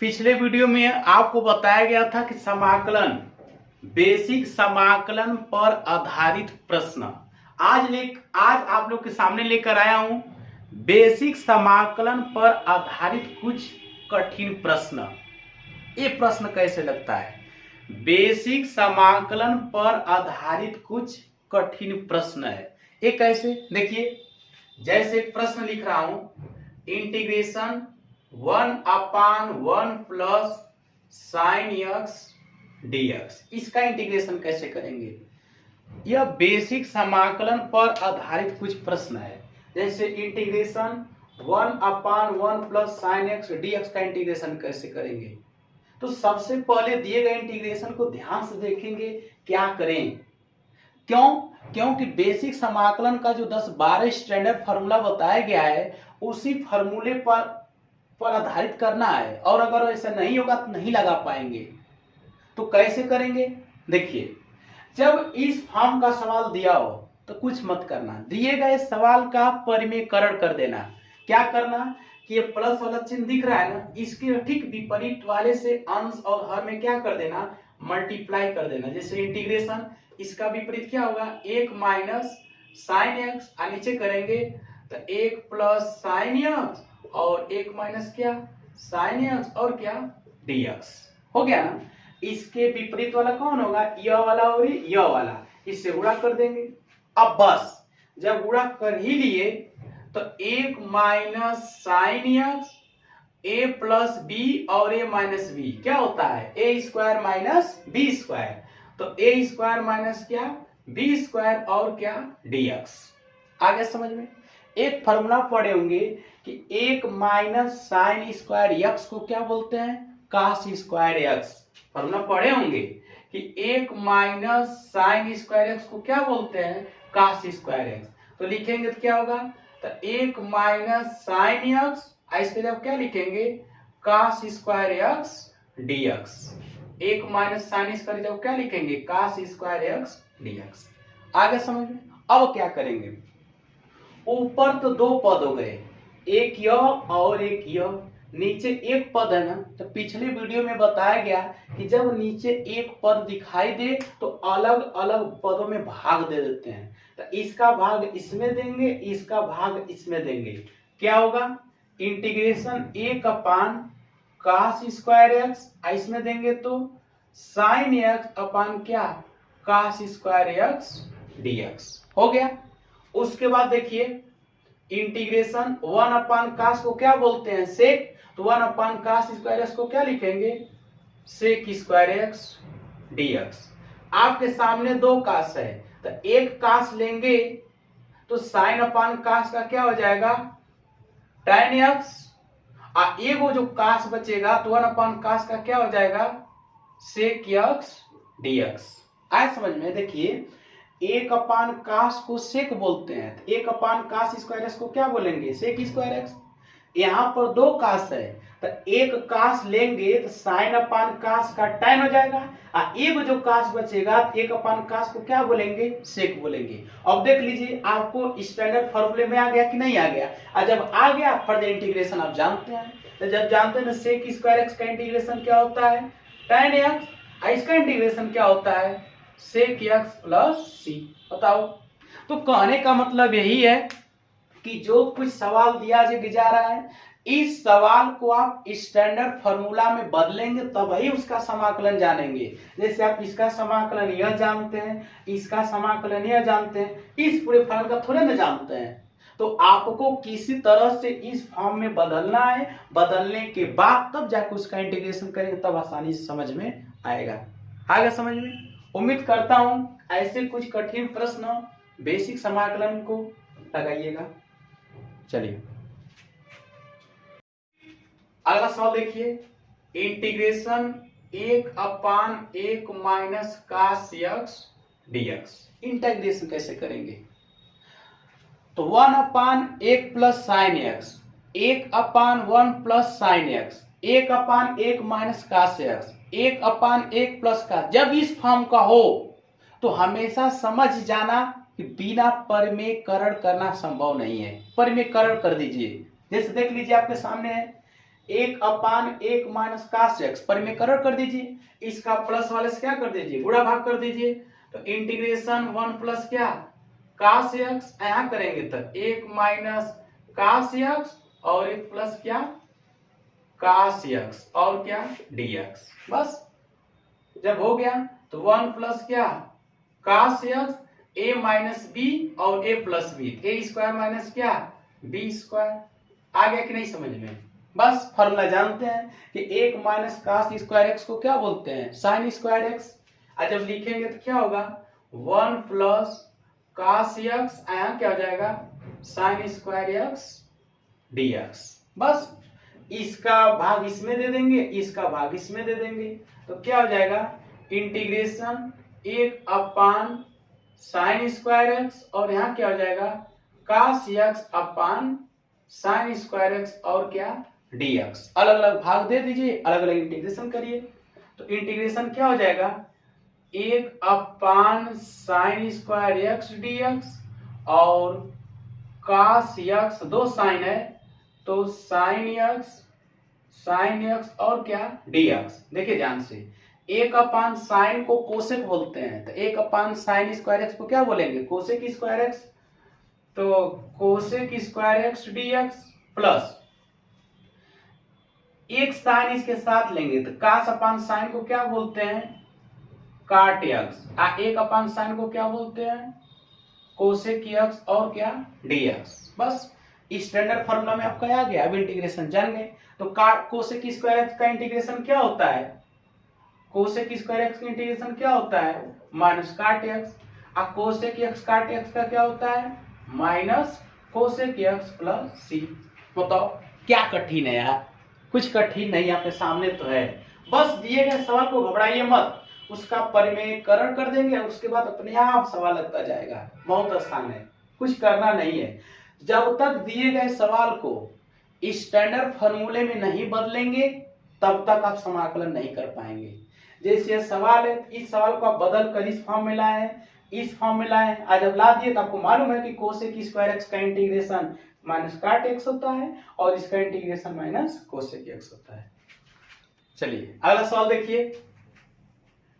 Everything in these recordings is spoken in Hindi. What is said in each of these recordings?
पिछले वीडियो में आपको बताया गया था कि समाकलन, बेसिक समाकलन पर आधारित प्रश्न आज आप लोग के सामने लेकर आया हूं। बेसिक समाकलन पर आधारित कुछ कठिन प्रश्न। ये प्रश्न कैसे लगता है? बेसिक समाकलन पर आधारित कुछ कठिन प्रश्न है। ये कैसे? देखिए, जैसे प्रश्न लिख रहा हूं, integration 1/1 plus sine x dx, इसका इंटीग्रेशन कैसे करेंगे? यह बेसिक समाकलन पर आधारित कुछ प्रश्न है। जैसे integration 1/1 plus sine x dx का इंटीग्रेशन कैसे करेंगे? तो सबसे पहले दिए गए इंटीग्रेशन को ध्यान से देखेंगे क्या करें। क्योंकि बेसिक समाकलन का जो 10-12 स्टैंडर्ड फार्मूला बताया गया है उसी फार्मूले पर आधारित करना है, और अगर ऐसा नहीं होगा तो नहीं लगा पाएंगे। तो कैसे करेंगे? देखिए, जब इस फॉर्म का सवाल दिया हो तो कुछ मत करना, दिए गए सवाल का परिमेयकरण कर देना। क्या करना कि ये प्लस वाला चिन्ह दिख रहा है ना, इसके ठीक विपरीत वाले से अंश और हर में क्या कर देना, मल्टीप्लाई कर देना। जैसे इंटीग्रेशन, इसका विपरीत क्या होगा, 1 माइनस साइन एक्स, और नीचे करेंगे तो 1 प्लस साइन एक्स और 1 माइनस क्या, साइन एक्स और क्या, dx। हो गया ना। इसके विपरीत वाला कौन होगा, यह वाला और यह वाला, इससे गुणा कर देंगे। अब बस जब गुणा कर ही लिए तो 1 माइनस साइन एक्स, ए प्लस बी और ए माइनस बी क्या होता है, ए स्क्वायर माइनस बी स्क्वायर। तो ए स्क्वायर माइनस क्या, बी स्क्वायर और क्या, dx। आगे समझ में? एक फॉर्मूला पढ़े होंगे कि 1 माइनस साइन स्क्वायर एक्स को क्या बोलते हैं, कास स्क्वायर एक्स। फॉर्मूला पढ़े होंगे कि 1 माइनस साइन स्क्वायर एक्स को क्या बोलते हैं, कास स्क्वायर एक्स। तो लिखेंगे तो क्या होगा, तो 1 माइनस साइन एक्स, इसके जब क्या लिखेंगे, cos square x dx। 1 minus sine square जब क्या लिखेंगे, कास स्क्वायर एक्स dx। आगे समझ में? अब क्या करेंगे, ऊपर तो दो पद हो गए, एक यह और एक यह, नीचे एक पद है ना। तो पिछले वीडियो में बताया गया कि जब नीचे एक पद दिखाई दे तो अलग अलग पदों में भाग दे देते हैं। तो इसका भाग इसमें देंगे, इसका भाग इसमें देंगे। क्या होगा, इंटीग्रेशन 1 कास स्क्वायर एक्स, इसमें देंगे तो साइन एक्स अपान क्या, कास स्क्वायर एक्स dx। हो गया। उसके बाद देखिए, इंटीग्रेशन 1 कास को क्या बोलते हैं, सेक। तो 1 कास स्क्वायर एक्स को क्या लिखेंगे, सेक स्क्वायर एक्स dx। आपके सामने दो कास है, तो एक कास लेंगे तो साइन अपान कास का क्या हो जाएगा, tan एक्स, और एक वो जो कास बचेगा तो 1 कास का क्या हो जाएगा, सेक एक्स dx। आए समझ में? देखिए, 1 कास को सेक बोलते हैं, तो 1 कास स्क्वायर एक्स को क्या बोलेंगे, सेक स्क्वायर एक्स। यहाँ पर दो कास है, तो एक कास लेंगे तो साइन अपान कास का tan हो जाएगा, और एक जो कास बचेगा 1 कास को क्या बोलेंगे, सेक बोलेंगे। अब देख लीजिए, आपको स्टैंडर्ड फॉर्मूले में आ गया कि नहीं आ गया? और जब आ गया, फर्दर इंटीग्रेशन आप जानते हैं। तो जब जानते हैं तो सेक स्क्वायर एक्स का इंटीग्रेशन क्या होता है, tan एक्स, इसका इंटीग्रेशन क्या होता है, सेक एक्स प्लस सी। बताओ। तो कहने का मतलब यही है कि जो कुछ सवाल दिया जा रहा है, इस सवाल को आप स्टैंडर्ड फार्मूला में बदलेंगे तब ही उसका समाकलन जानेंगे। जैसे आप इसका समाकलन यह जानते हैं, इसका समाकलन यह जानते हैं, इस पूरे फॉर्म का थोड़े ना जानते हैं। तो आपको किसी तरह से इस फॉर्म में बदलना है, बदलने के बाद तब जाकर उसका इंटीग्रेशन करेंगे, तब आसानी से समझ में आएगा। आगे समझ में? उम्मीद करता हूं ऐसे कुछ कठिन प्रश्न बेसिक समाकलन को लगाइएगा। चलिए अगला सवाल देखिए, integration 1/1 minus cos x dx, integration कैसे करेंगे? तो 1/1 plus sine x, 1/1 plus sine x, 1/1 minus cos x, 1/1 plus का। जब इस फॉर्म का हो तो हमेशा समझ जाना कि बिना परिमेयकरण करना संभव नहीं है। परिमेयकरण कर दीजिए। जैसे देख लीजिए, आपके सामने है एक अपान एक माइनस काश एक्स परिमेयकरण कर दीजिए, इसका प्लस वाले से क्या कर दीजिए, गुणा भाग कर दीजिए। तो इंटीग्रेशन 1 प्लस क्या काश एक्स, यहां करेंगे तो एक माइनस काश एक्स और एक प्लस क्या काश एक्स और क्या dx। बस जब हो गया तो 1 प्लस क्या काश एक्स ए माइनस बी और ए प्लस बी, ए स्क्वायर माइनस क्या बी स्क्वायर। आ गया कि नहीं समझ में। बस फॉर्मूला जानते हैं कि एक माइनस काश स्क्वायर एक्स को क्या बोलते हैं साइन स्क्वायर एक्स। और जब लिखेंगे तो क्या होगा 1 प्लस काश एक्स, यहाँ क्या हो जाएगा साइन स्क्वायर एक्स dx। बस इसका भाग इसमें दे देंगे, इसका भाग इसमें दे देंगे, तो क्या हो जाएगा इंटीग्रेशन एक अपान साइन स्क्वायर एक्स और यहाँ क्या हो जाएगा काश एक्स अपान साइन स्क्वायर एक्स और क्या dx। अलग अलग भाग दे दीजिए, अलग अलग इंटीग्रेशन करिए। तो इंटीग्रेशन क्या हो जाएगा एक अपान साइन स्क्वायर एक्स dx और काश एक्स, दो साइन है तो साइन एक्स और क्या dx। देखिए ध्यान से, एक अपान साइन को कोसेक बोलते हैं, तो एक अपान साइन स्क्वायर एक्स को क्या बोलेंगे कोसेक स्क्वायर एक्स। तो cosec square x dx plus एक साइन इसके साथ लेंगे तो काश अपान साइन को क्या बोलते हैं काट एक्स, एक अपान साइन को क्या बोलते हैं कोसेक एक्स और क्या dx। बस स्टैंडर्ड फार्मूला में आपका आ गया। अब इंटीग्रेशन जान गए तो कोसेक स्क्वायर एक्स का इंटीग्रेशन क्या होता है, कोसेक स्क्वायर एक्स का इंटीग्रेशन क्या होता है माइनस काट एक्स, और कोसेक एक्स काट एक्स का क्या होता है माइनस कोसेक एक्स प्लस सी। बताओ क्या कठिन है यार, कुछ कठिन नहीं, आपके सामने तो है। बस दिए गए सवाल को घबराइए मत, उसका परिमेयकरण कर देंगे, उसके बाद अपने आप सवाल लगता जाएगा। बहुत आसान है, कुछ करना नहीं है। जब तक दिए गए सवाल को स्टैंडर्ड फॉर्मूले में नहीं बदलेंगे तब तक आप समाकलन नहीं कर पाएंगे। जैसे ये सवाल है, इस सवाल को आप बदल कर इस फॉर्म में लाए, इस फॉर्म में लाए, आज जब ला दिए तो आपको मालूम है कि कोसेक स्क्वायर एक्स का इंटीग्रेशन माइनस काट एक्स होता है और इसका इंटीग्रेशन माइनस कोसेक एक्स होता है। चलिए अगला सवाल देखिए,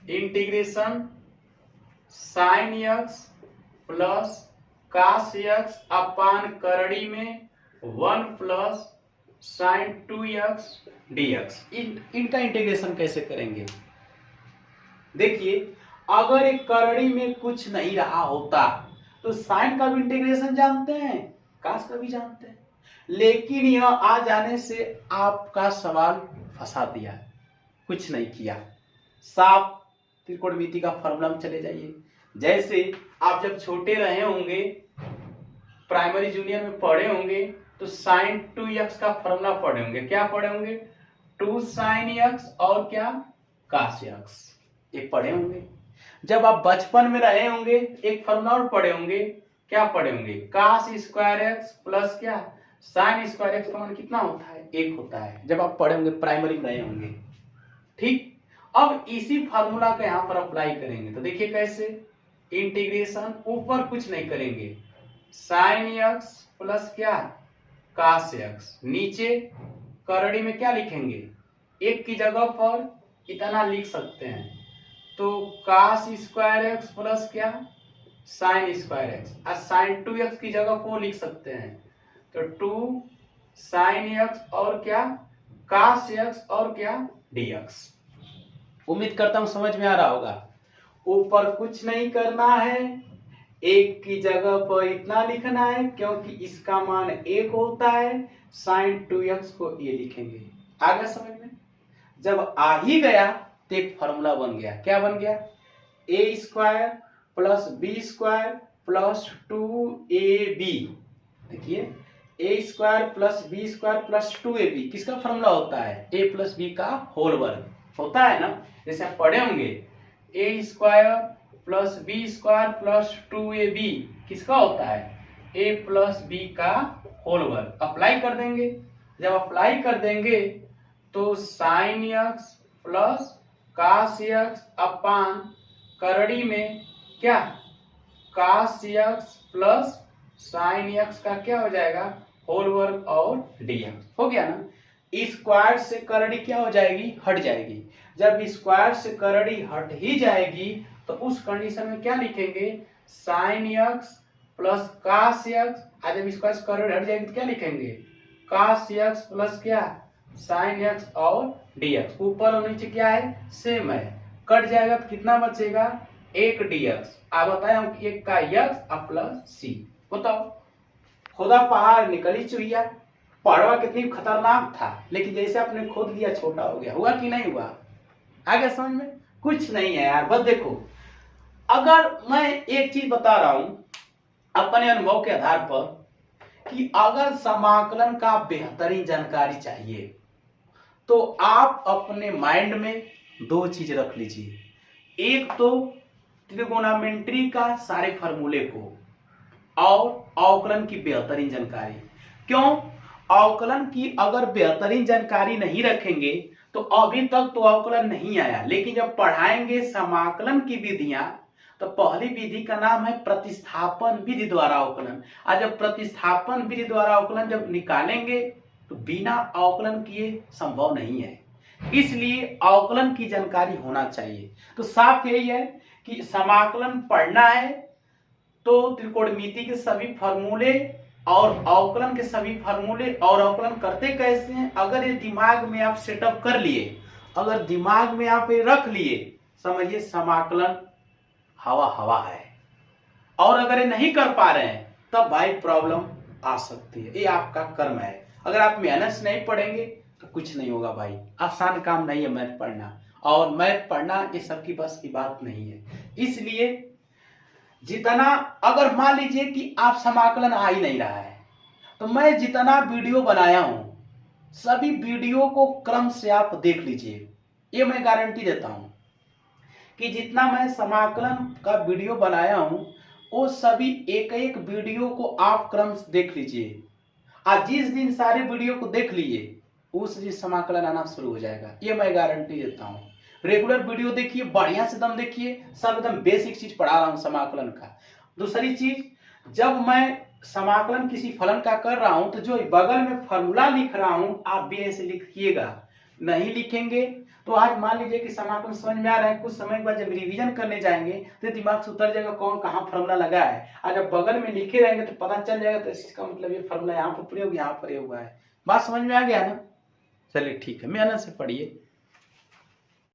integration sine x plus cos x upon करड़ी में 1 प्लस साइन 2x dx। इनका इंटीग्रेशन कैसे करेंगे। देखिए अगर एक करड़ी में कुछ नहीं रहा होता तो साइन का भी इंटीग्रेशन जानते हैं, काश का भी जानते हैं, लेकिन यह आ जाने से आपका सवाल फंसा दिया, कुछ नहीं किया। साफ त्रिकोणमिति का फॉर्मूला में चले जाइए। जैसे आप जब छोटे रहे होंगे, प्राइमरी जूनियर में पढ़े होंगे, तो साइन 2x का फॉर्मूला पढ़े होंगे। क्या पढ़े होंगे 2 sin x और क्या काश x, ये पढ़े होंगे। जब आप बचपन में रहे होंगे एक फॉर्मूला और पढ़े होंगे, क्या पढ़े होंगे काश स्क्वायर एक्स प्लस क्या साइन स्क्वायर एक्स का मान कितना होता है 1 होता है। जब आप पढ़े होंगे प्राइमरी में रहे होंगे। ठीक, अब इसी फार्मूला का यहाँ पर अप्लाई करेंगे तो देखिए कैसे, इंटीग्रेशन ऊपर कुछ नहीं करेंगे साइन एक्स प्लस क्या काश एक्स, नीचे करड़ी में क्या लिखेंगे एक की जगह पर इतना लिख सकते हैं, तो काश स्क्वायर एक्स प्लस क्या साइन स्क्वायर एक्स, और साइन 2x की जगह को लिख सकते हैं, तो 2 साइन एक्स और क्या काश एक्स और क्या dx। उम्मीद करता हूं समझ में आ रहा होगा। ऊपर कुछ नहीं करना है, एक की जगह पर इतना लिखना है क्योंकि इसका मान 1 होता है, साइन 2x को ये लिखेंगे। आ गया समझ में। जब आ ही गया तो एक फॉर्मूला बन गया, क्या बन गया a square plus B square plus 2ab। देखिए a square plus B square plus 2ab किसका फॉर्मूला होता है a प्लस बी का होल वर्ग होता है ना। जैसे आप पढ़े होंगे a square plus B square plus 2ab किसका होता है a प्लस बी का होल वर्ग। अप्लाई कर देंगे, जब अप्लाई कर देंगे तो sine x plus cos x upon करड़ी में क्या काश एक्स प्लस साइन एक्स का क्या हो जाएगा होल वर्ग और dx हो गया ना। स्क्वायर से करड़ी क्या हो जाएगी, हट जाएगी। जब स्क्वायर से करड़ी हट ही जाएगी तो उस कंडीशन में क्या लिखेंगे, sine x plus cos x. आज जब स्क्वायर से करड़ी हट जाएगी तो क्या लिखेंगे, कास एक्स प्लस क्या, साइन एक्स और dx। ऊपर और नीचे क्या है, सेम है। कट जाएगा तो कितना बचेगा, एक dx। आप बताए हम एक का x और प्लस सी। बताओ, खुदा पहाड़ निकली चुहिया। पहाड़वा कितनी खतरनाक था, लेकिन जैसे आपने खोद लिया छोटा हो गया। हुआ कि नहीं हुआ, आगे समझ में कुछ नहीं है यार। बस देखो, अगर मैं एक चीज बता रहा हूं अपने अनुभव के आधार पर कि अगर समाकलन का बेहतरीन जानकारी चाहिए तो आप अपने माइंड में दो चीज रख लीजिए। एक तो ट्रिगोनोमेट्री का सारे फॉर्मूले को और अवकलन की बेहतरीन जानकारी। क्यों, अवकलन की अगर बेहतरीन जानकारी नहीं रखेंगे तो अभी तक तो अवकलन नहीं आया, लेकिन जब पढ़ाएंगे समाकलन की विधियां तो पहली विधि का नाम है प्रतिस्थापन विधि द्वारा अवकलन। और जब प्रतिस्थापन विधि द्वारा अवकलन जब निकालेंगे तो बिना अवकलन किए संभव नहीं है। इसलिए अवकलन की जानकारी होना चाहिए। तो साफ यही है कि समाकलन पढ़ना है तो त्रिकोणमिति के सभी फॉर्मूले और अवकलन के सभी फॉर्मूले और अवकलन करते कैसे हैं, अगर ये दिमाग में आप सेटअप कर लिए, अगर दिमाग में आप ये रख लिए, समझिए समाकलन हवा हवा है। और अगर ये नहीं कर पा रहे हैं तब भाई प्रॉब्लम आ सकती है। ये आपका कर्म है। अगर आप मेहनत से नहीं पढ़ेंगे तो कुछ नहीं होगा भाई। आसान काम नहीं है मैथ पढ़ना, और मैथ पढ़ना ये सबकी बस की बात नहीं है। इसलिए जितना, अगर मान लीजिए कि आप समाकलन आ ही नहीं रहा है तो मैं जितना वीडियो बनाया हूं सभी वीडियो को क्रम से आप देख लीजिए। ये मैं गारंटी देता हूं कि जितना मैं समाकलन का वीडियो बनाया हूं वो सभी एक एक वीडियो को आप क्रम से देख लीजिए। आज जिस दिन सारे वीडियो को देख लिए उस दिन समाकलन आना शुरू हो जाएगा। ये मैं गारंटी देता हूं। रेगुलर वीडियो देखिए, बढ़िया से दम देखिए, सब एकदम बेसिक चीज पढ़ा रहा हूं समाकलन का। दूसरी चीज, जब मैं समाकलन किसी फलन का कर रहा हूं तो जो बगल में फॉर्मूला लिख रहा हूं आप भी ऐसे लिखिएगा। नहीं लिखेंगे तो आज मान लीजिए कि समाकलन समझ में आ रहा है, कुछ समय के बाद जब रिवीजन करने जाएंगे तो दिमाग से उतर जाएगा कौन कहाँ फॉर्मूला लगा है। आज जब बगल में लिखे रहेंगे तो पता चल जाएगा तो इसका मतलब ये फॉर्मूला यहाँ पर प्रयोग यहाँ पर हुआ है। बात समझ में आ गया ना। चलिए ठीक है, मेहनत से पढ़िए।